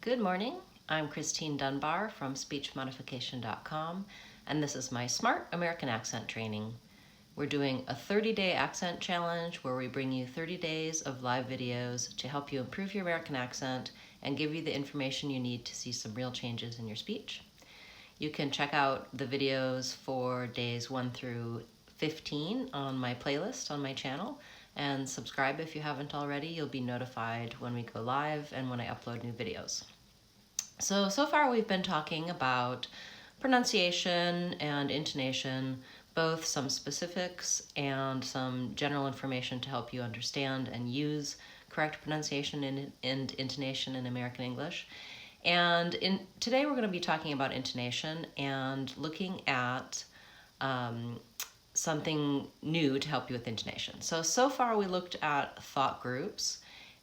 Good morning. I'm Christine Dunbar from speechmodification.com, and this is my Smart American Accent training. We're doing a 30-day accent challenge where we bring you 30 days of live videos to help you improve your American accent and give you the information you need to see some real changes in your speech. You can check out the videos for days 1 through 15 on my playlist on my channel, and subscribe if you haven't already. You'll be notified when we go live and when I upload new videos. So far we've been talking about pronunciation and intonation, both some specifics and some general information to help you understand and use correct pronunciation and intonation in American English. And today we're going to be talking about intonation and looking at something new to help you with intonation. So far we looked at thought groups,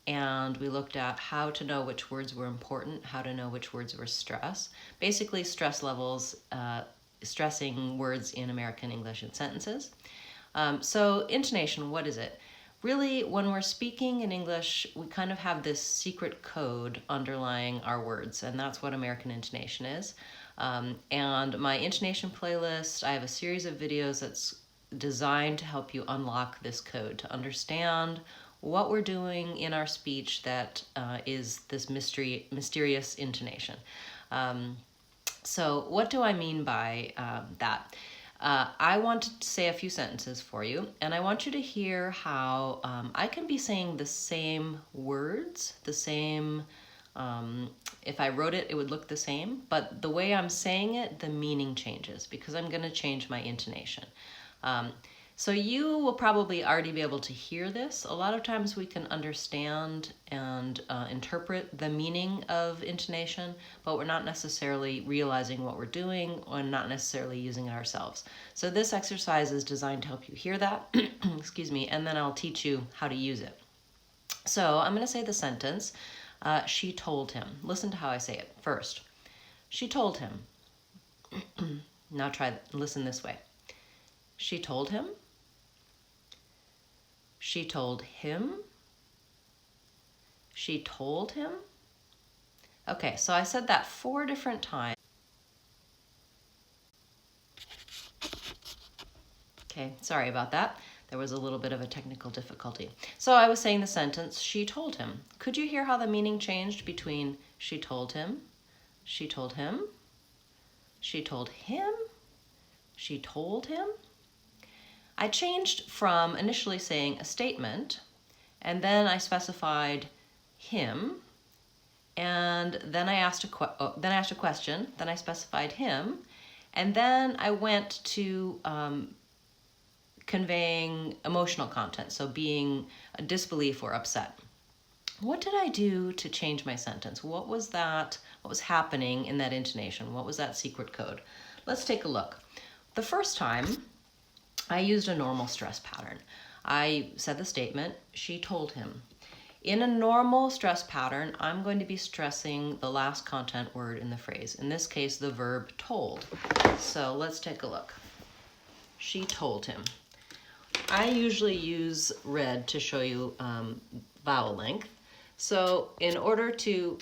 and we looked at how to know which words were important, how to know which words were stress. Basically stress levels, stressing words in American English in sentences. So intonation, what is it? Really, when we're speaking in English, we kind of have this secret code underlying our words, and that's what American intonation is. And my intonation playlist, I have a series of videos that's designed to help you unlock this code, to understand what we're doing in our speech that is this mysterious intonation. So what do I mean by that? I want to say a few sentences for you, and I want you to hear how I can be saying the same words, the same, if I wrote it, it would look the same, but the way I'm saying it, the meaning changes because I'm going to change my intonation. So you will probably already be able to hear this. A lot of times we can understand and interpret the meaning of intonation, but we're not necessarily realizing what we're doing or not necessarily using it ourselves. So this exercise is designed to help you hear that, excuse me, and then I'll teach you how to use it. So I'm going to say the sentence, she told him. Listen to how I say it first. She told him. Now listen this way. She told him. She told him. She told him. Okay, so I said that 4 different times. Okay, sorry about that. There was a little bit of a technical difficulty. So I was saying the sentence, she told him. Could you hear how the meaning changed between she told him, she told him, she told him, she told him? I changed from initially saying a statement, and then I specified him, and then I asked a question, then I specified him, and then I went to conveying emotional content, so being a disbelief or upset. What did I do to change my sentence? What was that? What was happening in that intonation? What was that secret code? Let's take a look. The first time, I used a normal stress pattern. I said the statement, she told him. In a normal stress pattern, I'm going to be stressing the last content word in the phrase. In this case, the verb told. So let's take a look. She told him. I usually use red to show you vowel length. So in order to,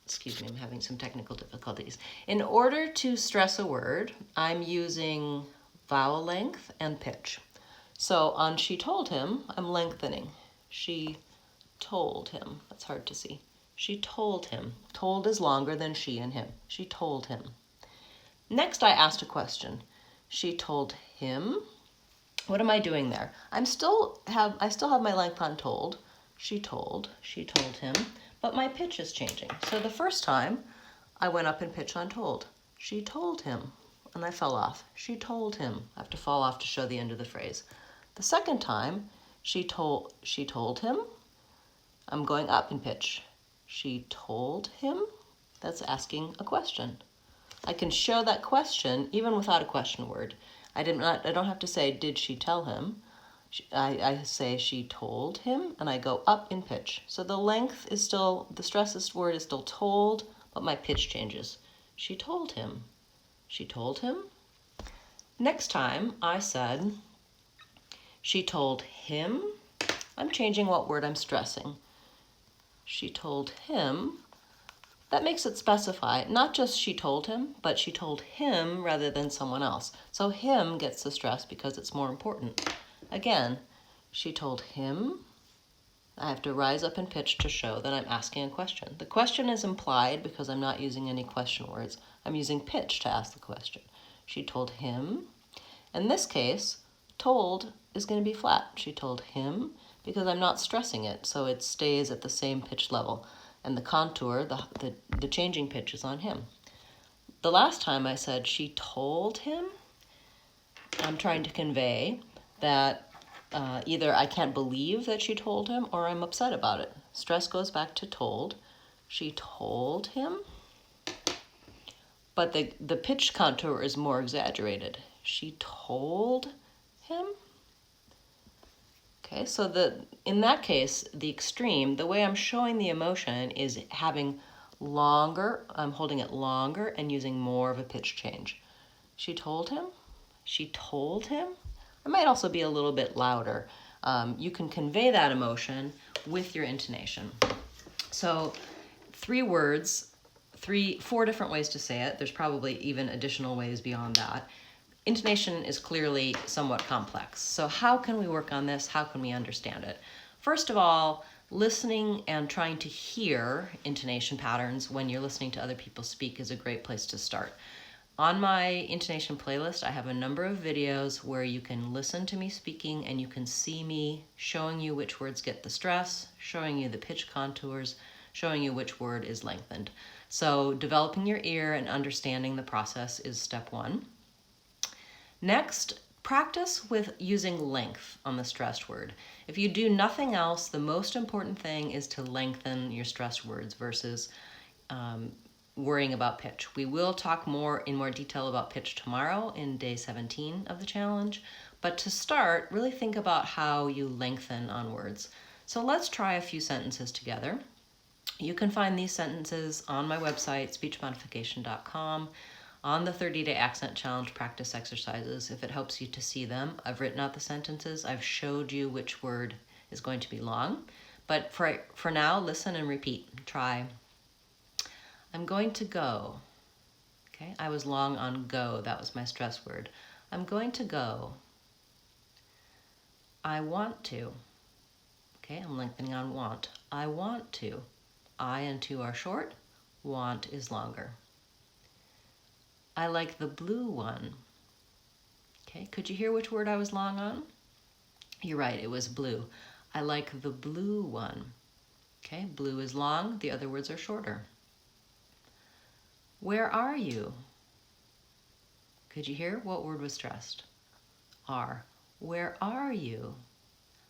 excuse me, I'm having some technical difficulties. In order to stress a word, I'm using vowel length and pitch. So on she told him, I'm lengthening. She told him. That's hard to see. She told him. Told is longer than she and him. She told him. Next, I asked a question. She told him. What am I doing there? I still have my length on told. She told him, but my pitch is changing. So the first time, I went up in pitch on told. She told him. And I fell off. She told him. I have to fall off to show the end of the phrase. The second time, she told him. I'm going up in pitch. She told him. That's asking a question. I can show that question even without a question word. I don't have to say, did she tell him? I say she told him, and I go up in pitch. So the length is still, the stressed word is still told, but my pitch changes. She told him. She told him. Next time I said, she told him. I'm changing what word I'm stressing. She told him, That makes it specify, not just she told him, but she told him rather than someone else. So him gets the stress because it's more important. Again, she told him. I have to rise up in pitch to show that I'm asking a question. The question is implied because I'm not using any question words. I'm using pitch to ask the question. She told him. In this case, told is going to be flat. She told him because I'm not stressing it, so it stays at the same pitch level. And the contour, the changing pitch is on him. The last time I said she told him, I'm trying to convey that either I can't believe that she told him or I'm upset about it. Stress goes back to told. She told him, but the pitch contour is more exaggerated. She told him. Okay, so in that case, the extreme, the way I'm showing the emotion is having longer, I'm holding it longer and using more of a pitch change. She told him. She told him. I might also be a little bit louder. You can convey that emotion with your intonation. So 3 words, 4 different ways to say it. There's probably even additional ways beyond that. Intonation is clearly somewhat complex. So how can we work on this? How can we understand it? First of all, listening and trying to hear intonation patterns when you're listening to other people speak is a great place to start. On my intonation playlist, I have a number of videos where you can listen to me speaking and you can see me showing you which words get the stress, showing you the pitch contours, showing you which word is lengthened. So developing your ear and understanding the process is step 1. Next, practice with using length on the stressed word. If you do nothing else, the most important thing is to lengthen your stressed words versus worrying about pitch. We will talk in more detail about pitch tomorrow in day 17 of the challenge, but to start, really think about how you lengthen on words. So let's try a few sentences together. You can find these sentences on my website, speechmodification.com, on the 30-day accent challenge practice exercises if it helps you to see them. I've written out the sentences. I've showed you which word is going to be long, but for now, listen and repeat. Try. I'm going to go. Okay, I was long on go. That was my stress word. I'm going to go. I want to. Okay, I'm lengthening on want. I want to. I and to are short. Want is longer. I like the blue one. Okay, could you hear which word I was long on? You're right, it was blue. I like the blue one. Okay, blue is long, the other words are shorter. Where are you? Could you hear what word was stressed? Are. Where are you?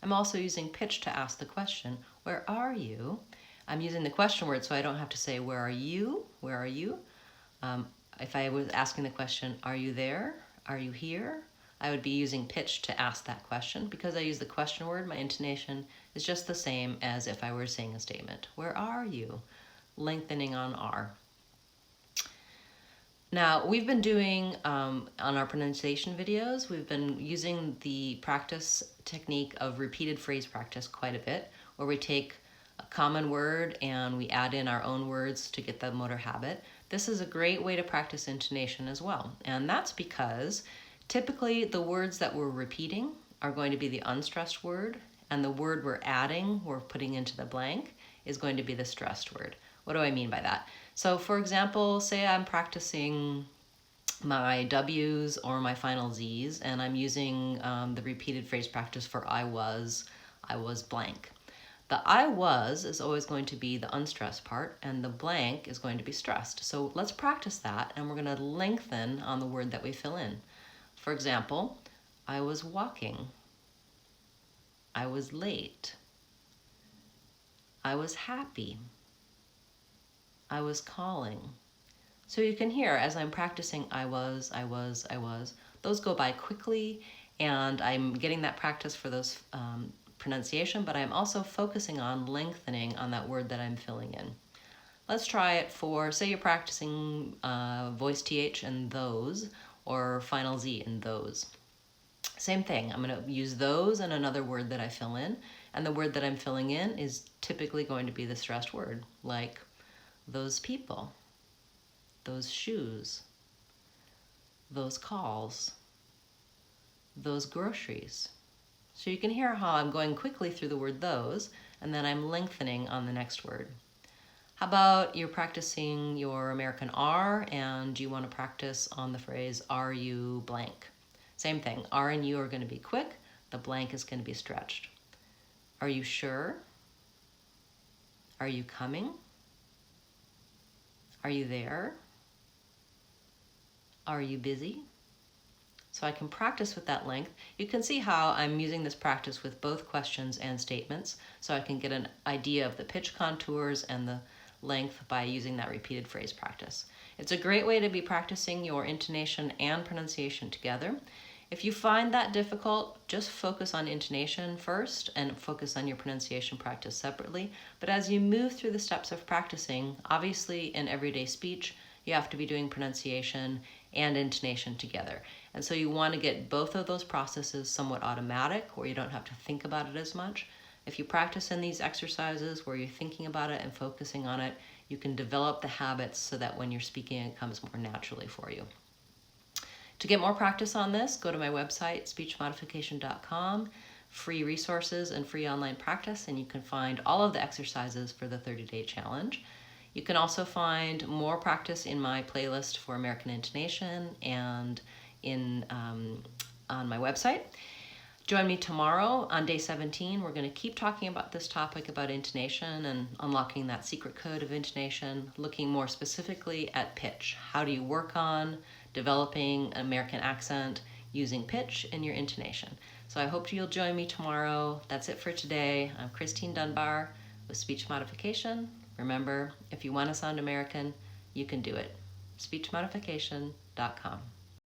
I'm also using pitch to ask the question, where are you? I'm using the question word so I don't have to say, where are you? Where are you? If I was asking the question, are you there? Are you here? I would be using pitch to ask that question. Because I use the question word, my intonation is just the same as if I were saying a statement. Where are you? Lengthening on are. Now, we've been doing, on our pronunciation videos, we've been using the practice technique of repeated phrase practice quite a bit, where we take a common word and we add in our own words to get the motor habit. This is a great way to practice intonation as well. And that's because typically the words that we're repeating are going to be the unstressed word, and the word we're putting into the blank, is going to be the stressed word. What do I mean by that? So for example, say I'm practicing my W's or my final Z's, and I'm using the repeated phrase practice for I was blank. The I was is always going to be the unstressed part, and the blank is going to be stressed. So let's practice that, and we're going to lengthen on the word that we fill in. For example, I was walking. I was late. I was happy. I was calling. So you can hear as I'm practicing I was, those go by quickly, and I'm getting that practice for those pronunciation, but I'm also focusing on lengthening on that word that I'm filling in. Let's try it for, say you're practicing voice TH and those, or final Z in those. Same thing, I'm going to use those and another word that I fill in, and the word that I'm filling in is typically going to be the stressed word, like those people, those shoes, those calls, those groceries. So you can hear how I'm going quickly through the word those, and then I'm lengthening on the next word. How about you're practicing your American R and you want to practice on the phrase, are you blank? Same thing, R and U are going to be quick, the blank is going to be stretched. Are you sure? Are you coming? Are you there? Are you busy? So I can practice with that length. You can see how I'm using this practice with both questions and statements, so I can get an idea of the pitch contours and the length by using that repeated phrase practice. It's a great way to be practicing your intonation and pronunciation together. If you find that difficult, just focus on intonation first and focus on your pronunciation practice separately. But as you move through the steps of practicing, obviously in everyday speech, you have to be doing pronunciation and intonation together. And so you want to get both of those processes somewhat automatic, where you don't have to think about it as much. If you practice in these exercises where you're thinking about it and focusing on it, you can develop the habits so that when you're speaking, it comes more naturally for you. To get more practice on this, go to my website, speechmodification.com, free resources and free online practice, and you can find all of the exercises for the 30-day challenge. You can also find more practice in my playlist for American intonation and on my website. Join me tomorrow on day 17. We're going to keep talking about this topic about intonation and unlocking that secret code of intonation, looking more specifically at pitch. How do you work on developing an American accent using pitch in your intonation? So I hope you'll join me tomorrow. That's it for today. I'm Christine Dunbar with Speech Modification. Remember, if you want to sound American, you can do it. speechmodification.com.